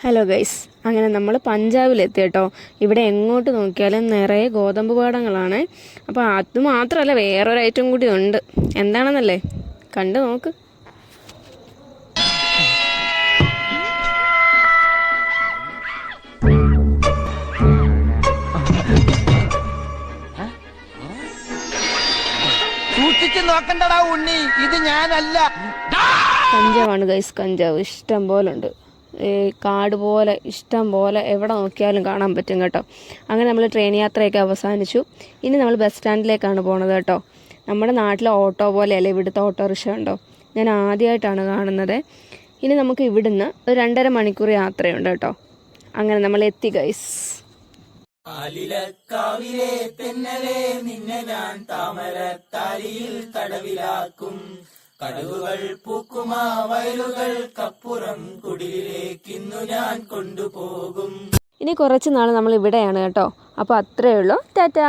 Hello guys, അങ്ങനെ നമ്മൾ പഞ്ചാബിലെത്തി കേട്ടോ. ഇവിടെ എങ്ങോട്ട് നോക്കിയാലും നിറയെ ഗോതമ്പ് പാടങ്ങളാണ്. അപ്പോൾ അത് മാത്രമല്ല, വേറൊരു ഐറ്റം കൂടി ഉണ്ട്. എന്താണെന്നല്ലേ, കണ്ടു നോക്ക്. നോക്കണ്ടടാ ഉണ്ണി, ഇത് ഞാനല്ല. കഞ്ചാവാണ് ഗൈസ്, കഞ്ചാവ് ഇഷ്ടം പോലെ ഉണ്ട്. കാട് പോലെ ഇഷ്ടം പോലെ എവിടെ നോക്കിയാലും കാണാൻ പറ്റും കേട്ടോ. അങ്ങനെ നമ്മൾ ട്രെയിൻ യാത്രയൊക്കെ അവസാനിച്ചു. ഇനി നമ്മൾ ബസ് സ്റ്റാൻഡിലേക്കാണ് പോണത് കേട്ടോ. നമ്മുടെ നാട്ടിലെ ഓട്ടോ പോലെയല്ലേ ഇവിടുത്തെ ഓട്ടോറിക്ഷ ഉണ്ടോ, ഞാൻ ആദ്യമായിട്ടാണ് കാണുന്നത്. ഇനി നമുക്ക് ഇവിടുന്ന് ഒരു 2.5 മണിക്കൂർ യാത്രയുണ്ട് കേട്ടോ. അങ്ങനെ നമ്മൾ എത്തി ഗൈസ്. ആലിലക്കാവിലെ തെന്നലെ നിന്നെ ഞാൻ താമരത്താലിയിൽ തടവിലാക്കും. കടുകുകൾ പൂക്കുമാ വയലുകൾക്കപ്പുറം കുടിലേക്കിന്നു ഞാൻ കൊണ്ടുപോകും. ഇനി കുറച്ച് നാൾ നമ്മൾ ഇവിടെയാണ് കേട്ടോ. അപ്പോൾ അത്രയേ ഉള്ളൂ. ടാറ്റാ.